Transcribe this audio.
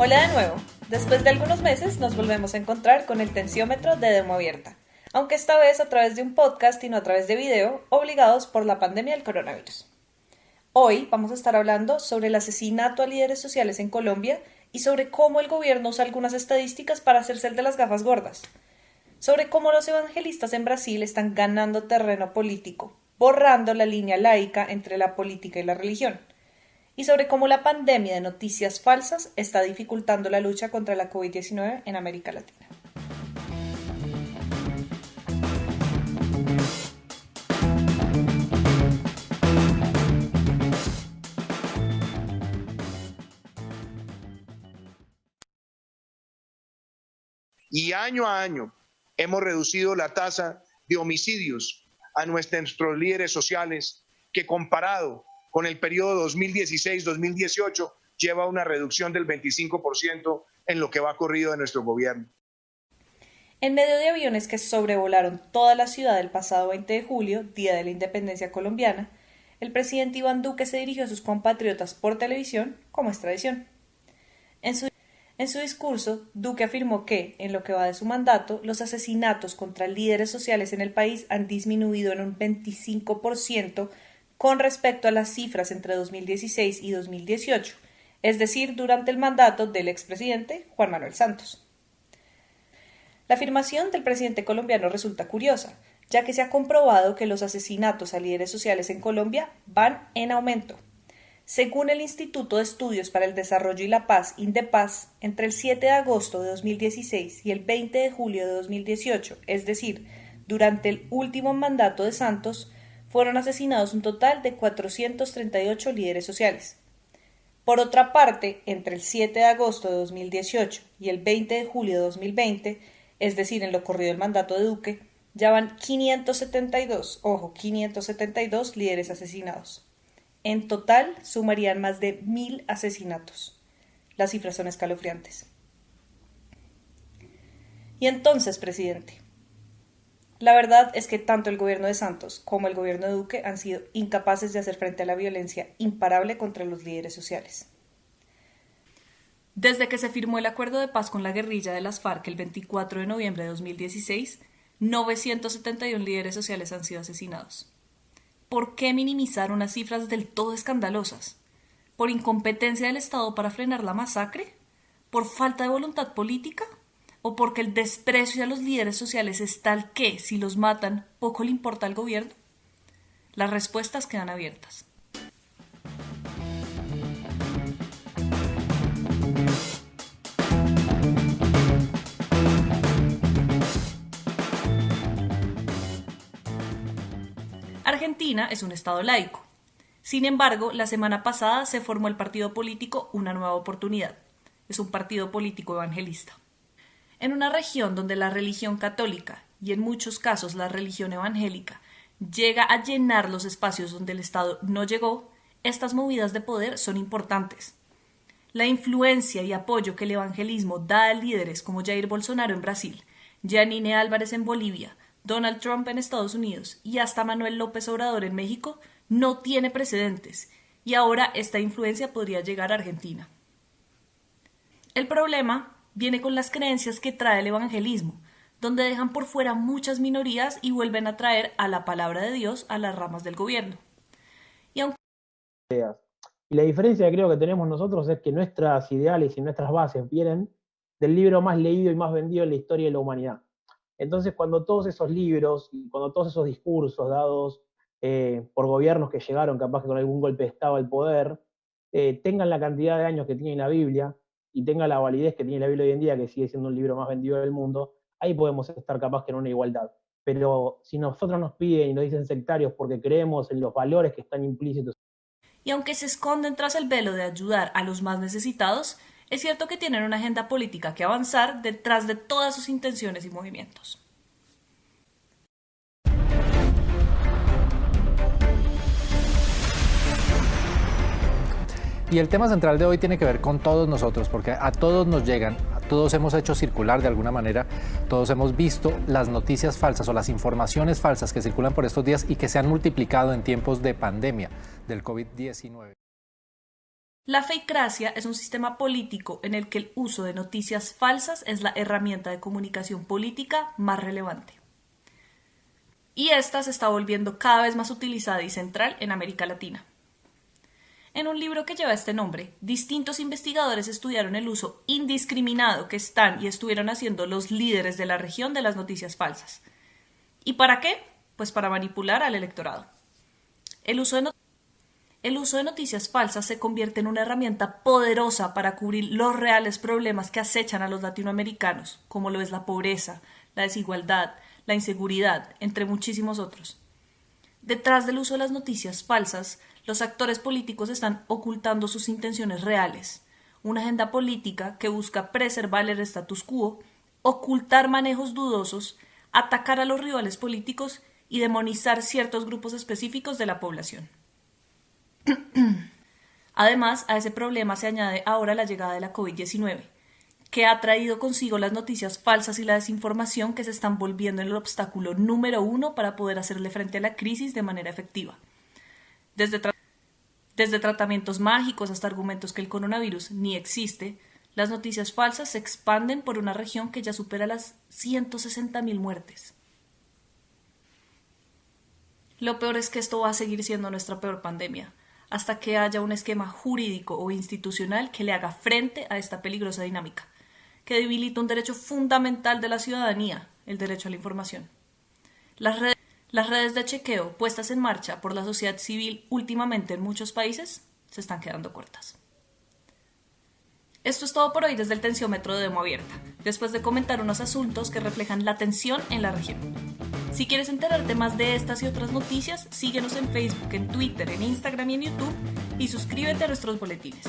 Hola de nuevo. Después de algunos meses nos volvemos a encontrar con el tensiómetro de Demo Abierta, aunque esta vez a través de un podcast y no a través de video, obligados por la pandemia del coronavirus. Hoy vamos a estar hablando sobre el asesinato a líderes sociales en Colombia y sobre cómo el gobierno usa algunas estadísticas para hacerse el de las gafas gordas, sobre cómo los evangelistas en Brasil están ganando terreno político, borrando la línea laica entre la política y la religión, y sobre cómo la pandemia de noticias falsas está dificultando la lucha contra la COVID-19 en América Latina. Y año a año hemos reducido la tasa de homicidios a nuestros líderes sociales, que comparado con el periodo 2016-2018 lleva una reducción del 25% en lo que va corrido de nuestro gobierno. En medio de aviones que sobrevolaron toda la ciudad el pasado 20 de julio, Día de la Independencia colombiana, el presidente Iván Duque se dirigió a sus compatriotas por televisión, como es tradición. En su discurso, Duque afirmó que, en lo que va de su mandato, los asesinatos contra líderes sociales en el país han disminuido en un 25% con respecto a las cifras entre 2016 y 2018, es decir, durante el mandato del expresidente Juan Manuel Santos. La afirmación del presidente colombiano resulta curiosa, ya que se ha comprobado que los asesinatos a líderes sociales en Colombia van en aumento. Según el Instituto de Estudios para el Desarrollo y la Paz, INDEPAZ, entre el 7 de agosto de 2016 y el 20 de julio de 2018, es decir, durante el último mandato de Santos, fueron asesinados un total de 438 líderes sociales. Por otra parte, entre el 7 de agosto de 2018 y el 20 de julio de 2020, es decir, en lo corrido del mandato de Duque, ya van 572 líderes asesinados. En total, sumarían más de 1.000 asesinatos. Las cifras son escalofriantes. Y entonces, presidente, la verdad es que tanto el gobierno de Santos como el gobierno de Duque han sido incapaces de hacer frente a la violencia imparable contra los líderes sociales. Desde que se firmó el acuerdo de paz con la guerrilla de las FARC el 24 de noviembre de 2016, 971 líderes sociales han sido asesinados. ¿Por qué minimizar unas cifras del todo escandalosas? ¿Por incompetencia del Estado para frenar la masacre? ¿Por falta de voluntad política? ¿O porque el desprecio a los líderes sociales es tal que, si los matan, poco le importa al gobierno? Las respuestas quedan abiertas. Argentina es un estado laico. Sin embargo, la semana pasada se formó el partido político Una Nueva Oportunidad. Es un partido político evangelista. En una región donde la religión católica, y en muchos casos la religión evangélica, llega a llenar los espacios donde el Estado no llegó, estas movidas de poder son importantes. La influencia y apoyo que el evangelismo da a líderes como Jair Bolsonaro en Brasil, Yanine Álvarez en Bolivia, Donald Trump en Estados Unidos y hasta Manuel López Obrador en México no tiene precedentes, y ahora esta influencia podría llegar a Argentina. El problema viene con las creencias que trae el evangelismo, donde dejan por fuera muchas minorías y vuelven a traer a la palabra de Dios a las ramas del gobierno. Y la diferencia que creo que tenemos nosotros es que nuestras ideales y nuestras bases vienen del libro más leído y más vendido en la historia de la humanidad. Entonces, cuando todos esos libros y cuando todos esos discursos dados por gobiernos que llegaron capaz que con algún golpe de Estado al poder, tengan la cantidad de años que tiene la Biblia y tengan la validez que tiene la Biblia hoy en día, que sigue siendo un libro más vendido del mundo, ahí podemos estar capaz que en una igualdad. Pero si nosotros nos piden y nos dicen sectarios porque creemos en los valores que están implícitos. Y aunque se esconden tras el velo de ayudar a los más necesitados, es cierto que tienen una agenda política que avanzar detrás de todas sus intenciones y movimientos. Y el tema central de hoy tiene que ver con todos nosotros, porque a todos nos llegan, a todos hemos hecho circular de alguna manera, todos hemos visto las noticias falsas o las informaciones falsas que circulan por estos días y que se han multiplicado en tiempos de pandemia del COVID-19. La feicracia es un sistema político en el que el uso de noticias falsas es la herramienta de comunicación política más relevante. Y esta se está volviendo cada vez más utilizada y central en América Latina. En un libro que lleva este nombre, distintos investigadores estudiaron el uso indiscriminado que están y estuvieron haciendo los líderes de la región de las noticias falsas. ¿Y para qué? Pues para manipular al electorado. El uso de noticias falsas se convierte en una herramienta poderosa para cubrir los reales problemas que acechan a los latinoamericanos, como lo es la pobreza, la desigualdad, la inseguridad, entre muchísimos otros. Detrás del uso de las noticias falsas, los actores políticos están ocultando sus intenciones reales, una agenda política que busca preservar el status quo, ocultar manejos dudosos, atacar a los rivales políticos y demonizar ciertos grupos específicos de la población. Además, a ese problema se añade ahora la llegada de la COVID-19, que ha traído consigo las noticias falsas y la desinformación que se están volviendo el obstáculo número 1 para poder hacerle frente a la crisis de manera efectiva. Desde tratamientos mágicos hasta argumentos que el coronavirus ni existe, las noticias falsas se expanden por una región que ya supera las 160.000 muertes. Lo peor es que esto va a seguir siendo nuestra peor pandemia, hasta que haya un esquema jurídico o institucional que le haga frente a esta peligrosa dinámica, que debilita un derecho fundamental de la ciudadanía, el derecho a la información. Las redes de chequeo puestas en marcha por la sociedad civil últimamente en muchos países se están quedando cortas. Esto es todo por hoy desde el Tensiómetro de Demo Abierta, después de comentar unos asuntos que reflejan la tensión en la región. Si quieres enterarte más de estas y otras noticias, síguenos en Facebook, en Twitter, en Instagram y en YouTube y suscríbete a nuestros boletines.